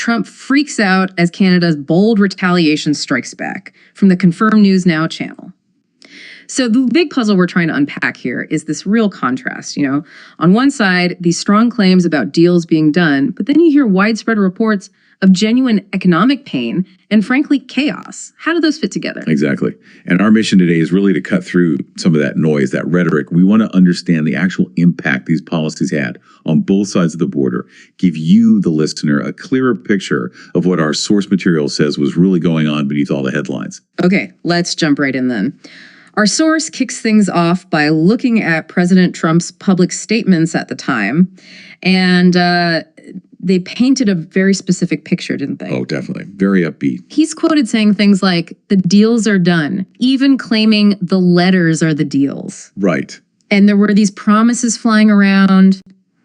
Trump freaks out as Canada's bold retaliation strikes back from the Confirmed News Now channel. So the big puzzle we're trying to unpack here is this real contrast, On one side, these strong claims about deals being done, but then you hear widespread reports of genuine economic pain and, frankly, chaos. How do those fit together? Exactly. And our mission today is really to cut through some of that noise, that rhetoric. We want to understand the actual impact these policies had on both sides of the border, give you, the listener, a clearer picture of what our source material says was really going on beneath all the headlines. Okay, let's jump right in then. Our source kicks things off by looking at President Trump's public statements at the time, and they painted a very specific picture, didn't they? Oh, definitely. Very upbeat. He's quoted saying things like, the deals are done, even claiming the letters are the deals. Right. And there were these promises flying around,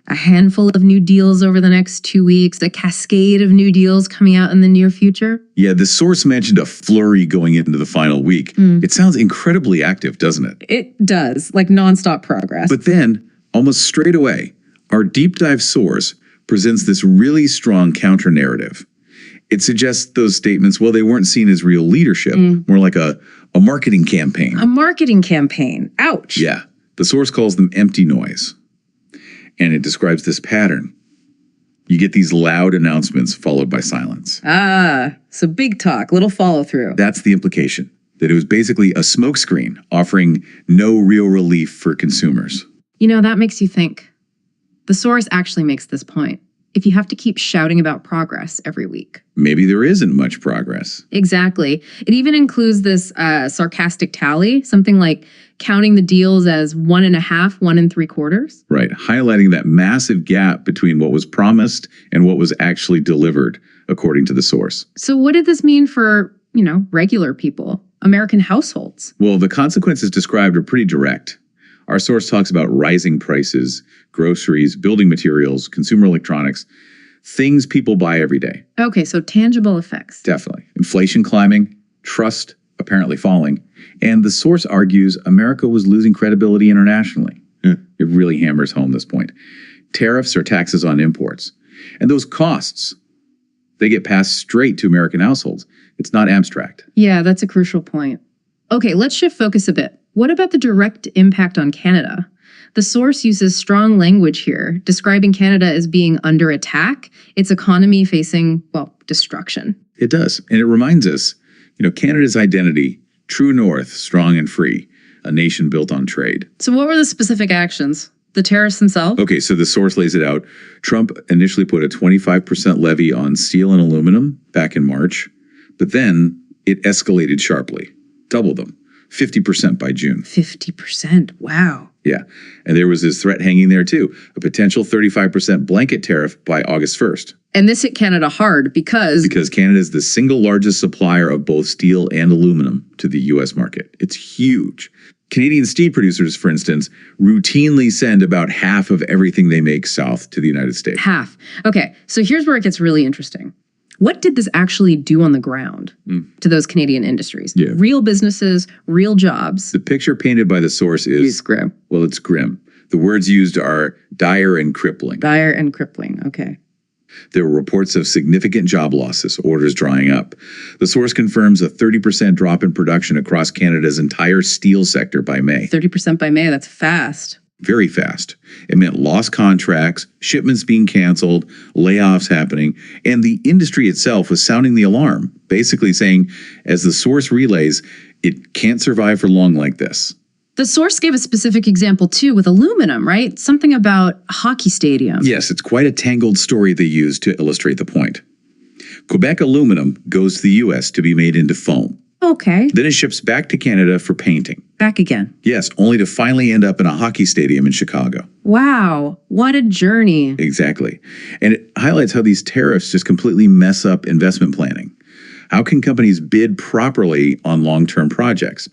a handful of new deals over the next 2 weeks, a cascade of new deals coming out in the near future. Yeah, the source mentioned a flurry going into the final week. It sounds incredibly active, doesn't it? It does, like nonstop progress. But then, almost straight away, our deep dive source presents this really strong counter-narrative. It suggests those statements, well, they weren't seen as real leadership, more like a marketing campaign. A marketing campaign. Ouch. Yeah. The source calls them empty noise. And it describes this pattern. You get these loud announcements followed by silence. So big talk, little follow-through. That's the implication, that it was basically a smokescreen offering no real relief for consumers. That makes you think. The source actually makes this point. If you have to keep shouting about progress every week. Maybe there isn't much progress. Exactly. It even includes this sarcastic tally, something like counting the deals as 1.5, 1 3/4. Right, highlighting that massive gap between what was promised and what was actually delivered, according to the source. So what did this mean for, regular people, American households? Well, the consequences described are pretty direct. Our source talks about rising prices, groceries, building materials, consumer electronics, things people buy every day. Okay, so tangible effects. Definitely. Inflation climbing, trust apparently falling, and the source argues America was losing credibility internationally. It really hammers home this point. Tariffs are taxes on imports. And those costs, they get passed straight to American households. It's not abstract. Yeah, that's a crucial point. Okay, let's shift focus a bit. What about the direct impact on Canada? The source uses strong language here, describing Canada as being under attack, its economy facing, destruction. It does. And it reminds us, Canada's identity, true north, strong and free, a nation built on trade. So what were the specific actions? The tariffs themselves? Okay, so the source lays it out. Trump initially put a 25% levy on steel and aluminum back in March, but then it escalated sharply, doubled them. 50% by June. 50%. Wow. Yeah. And there was this threat hanging there too, a potential 35% blanket tariff by August 1st. And this hit Canada hard because Canada is the single largest supplier of both steel and aluminum to the U.S. market. It's huge. Canadian steel producers, for instance, routinely send about half of everything they make south to the United States. Half. Okay, so here's where it gets really interesting. What did this actually do on the ground to those Canadian industries? Yeah. Real businesses, real jobs. The picture painted by the source is... It's grim. Well, it's grim. The words used are dire and crippling. Dire and crippling, okay. There were reports of significant job losses, orders drying up. The source confirms a 30% drop in production across Canada's entire steel sector by May. 30% by May, that's fast. Very fast. It meant lost contracts, shipments being canceled, layoffs happening, and the industry itself was sounding the alarm, basically saying, as the source relays, it can't survive for long like this. The source gave a specific example, too, with aluminum, right? Something about a hockey stadium. Yes, it's quite a tangled story they used to illustrate the point. Quebec aluminum goes to the U.S. to be made into foam. Okay. Then it ships back to Canada for painting. Back again. Yes, only to finally end up in a hockey stadium in Chicago. Wow, what a journey. Exactly. And it highlights how these tariffs just completely mess up investment planning. How can companies bid properly on long-term projects?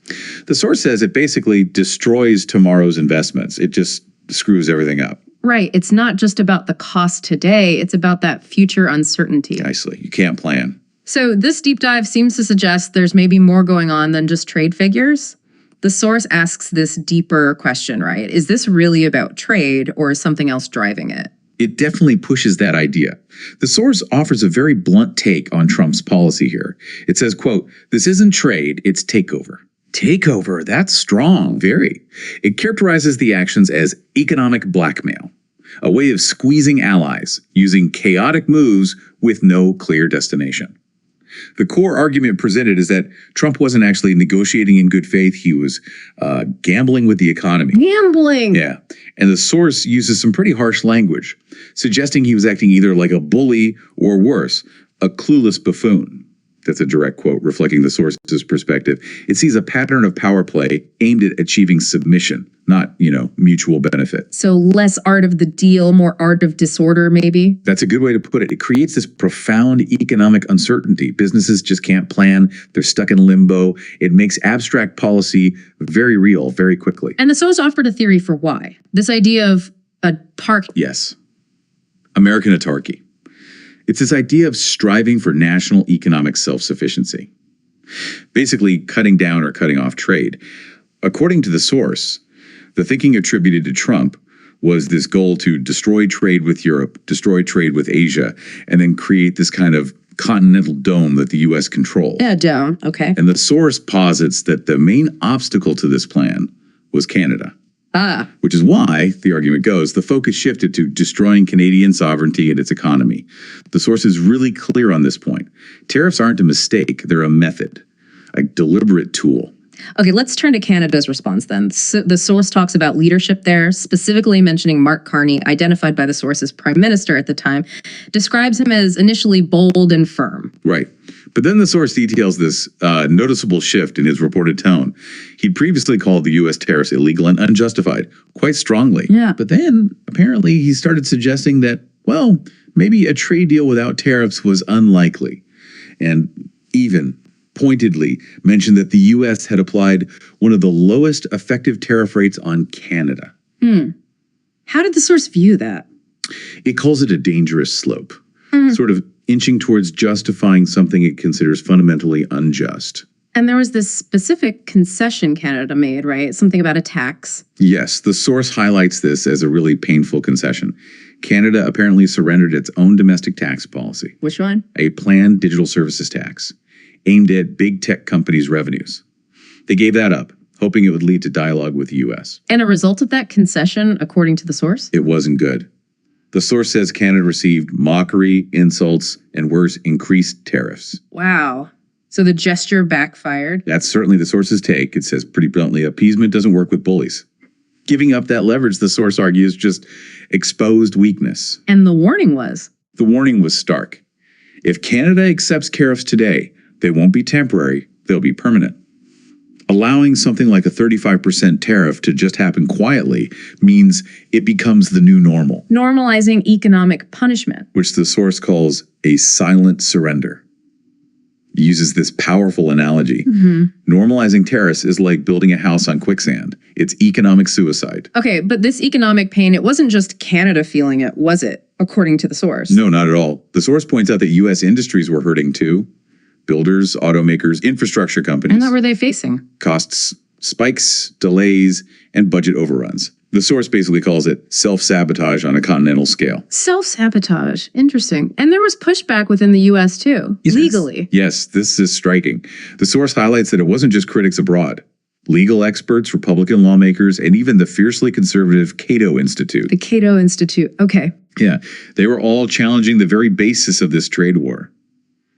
The source says it basically destroys tomorrow's investments. It just screws everything up. Right. It's not just about the cost today. It's about that future uncertainty. Nicely. You can't plan. So this deep dive seems to suggest there's maybe more going on than just trade figures. The source asks this deeper question, right? Is this really about trade or is something else driving it? It definitely pushes that idea. The source offers a very blunt take on Trump's policy here. It says, quote, "This isn't trade, it's takeover." Takeover, that's strong, very. It characterizes the actions as economic blackmail, a way of squeezing allies using chaotic moves with no clear destination. The core argument presented is that Trump wasn't actually negotiating in good faith. He was gambling with the economy. Gambling! Yeah. And the source uses some pretty harsh language, suggesting he was acting either like a bully or worse, a clueless buffoon. That's a direct quote reflecting the source's perspective. It sees a pattern of power play aimed at achieving submission, not, mutual benefit. So less art of the deal, more art of disorder, maybe? That's a good way to put it. It creates this profound economic uncertainty. Businesses just can't plan. They're stuck in limbo. It makes abstract policy very real very quickly. And the source offered a theory for why. This idea of a park. Yes. American autarky. It's this idea of striving for national economic self-sufficiency. Basically, cutting down or cutting off trade. According to the source, the thinking attributed to Trump was this goal to destroy trade with Europe, destroy trade with Asia, and then create this kind of continental dome that the U.S. controlled. Yeah, dome. Okay. And the source posits that the main obstacle to this plan was Canada. Which is why, the argument goes, the focus shifted to destroying Canadian sovereignty and its economy. The source is really clear on this point. Tariffs aren't a mistake, they're a method, a deliberate tool. Okay, let's turn to Canada's response then. So the source talks about leadership there, specifically mentioning Mark Carney, identified by the source as prime minister at the time, describes him as initially bold and firm. Right. But then the source details this noticeable shift in his reported tone. He'd previously called the U.S. tariffs illegal and unjustified, quite strongly. Yeah. But then, apparently, he started suggesting that, well, maybe a trade deal without tariffs was unlikely. And even pointedly mentioned that the U.S. had applied one of the lowest effective tariff rates on Canada. How did the source view that? It calls it a dangerous slope, sort of inching towards justifying something it considers fundamentally unjust. And there was this specific concession Canada made, right? Something about a tax. Yes, the source highlights this as a really painful concession. Canada apparently surrendered its own domestic tax policy. Which one? A planned digital services tax, aimed at big tech companies' revenues. They gave that up, hoping it would lead to dialogue with the U.S. And a result of that concession, according to the source? It wasn't good. The source says Canada received mockery, insults, and worse, increased tariffs. Wow. So the gesture backfired? That's certainly the source's take. It says pretty bluntly, appeasement doesn't work with bullies. Giving up that leverage, the source argues, just exposed weakness. And the warning was? The warning was stark. If Canada accepts tariffs today, they won't be temporary, they'll be permanent. Allowing something like a 35% tariff to just happen quietly means it becomes the new normal. Normalizing economic punishment. Which the source calls a silent surrender. It uses this powerful analogy. Normalizing tariffs is like building a house on quicksand. It's economic suicide. Okay, but this economic pain, it wasn't just Canada feeling it, was it? According to the source. No, not at all. The source points out that U.S. industries were hurting too. Builders, automakers, infrastructure companies. And what were they facing? Costs, spikes, delays, and budget overruns. The source basically calls it self-sabotage on a continental scale. Self-sabotage. Interesting. And there was pushback within the U.S. too, legally. Yes, this is striking. The source highlights that it wasn't just critics abroad. Legal experts, Republican lawmakers, and even the fiercely conservative Cato Institute. The Cato Institute. Okay. Yeah, they were all challenging the very basis of this trade war.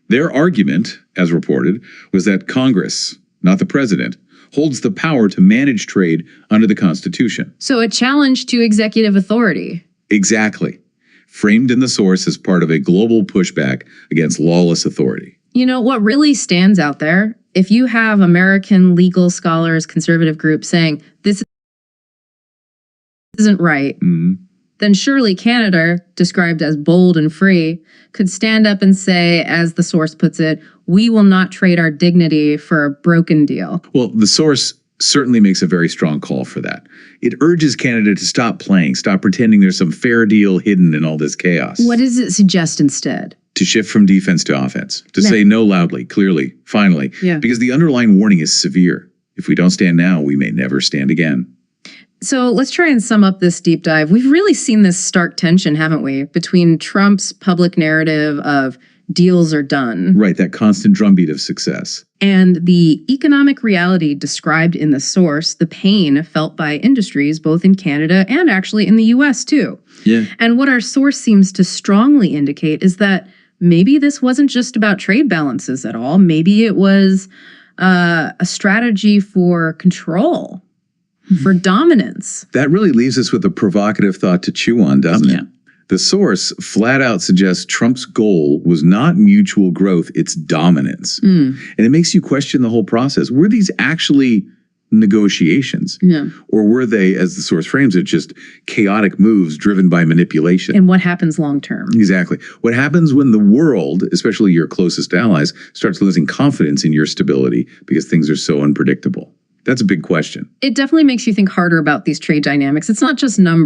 Their argument, as reported, was that Congress, not the president, holds the power to manage trade under the Constitution. So a challenge to executive authority. Exactly. Framed in the source as part of a global pushback against lawless authority. You know, what really stands out there, if you have American legal scholars, conservative groups saying, this isn't right, then surely Canada, described as bold and free, could stand up and say, as the source puts it, we will not trade our dignity for a broken deal. Well, the source certainly makes a very strong call for that. It urges Canada to stop playing, stop pretending there's some fair deal hidden in all this chaos. What does it suggest instead? To shift from defense to offense, to say no loudly, clearly, finally, because the underlying warning is severe. If we don't stand now, we may never stand again. So let's try and sum up this deep dive. We've really seen this stark tension, haven't we, between Trump's public narrative of deals are done. Right, that constant drumbeat of success. And the economic reality described in the source, the pain felt by industries both in Canada and actually in the US too. Yeah. And what our source seems to strongly indicate is that maybe this wasn't just about trade balances at all. Maybe it was a strategy for control, for dominance. That really leaves us with a provocative thought to chew on, doesn't it? The source flat out suggests Trump's goal was not mutual growth, it's dominance. And it makes you question the whole process. Were these actually negotiations? Or were they, as the source frames it, just chaotic moves driven by manipulation? And what happens long term? Exactly. What happens when the world, especially your closest allies, starts losing confidence in your stability because things are so unpredictable? That's a big question. It definitely makes you think harder about these trade dynamics. It's not just numbers.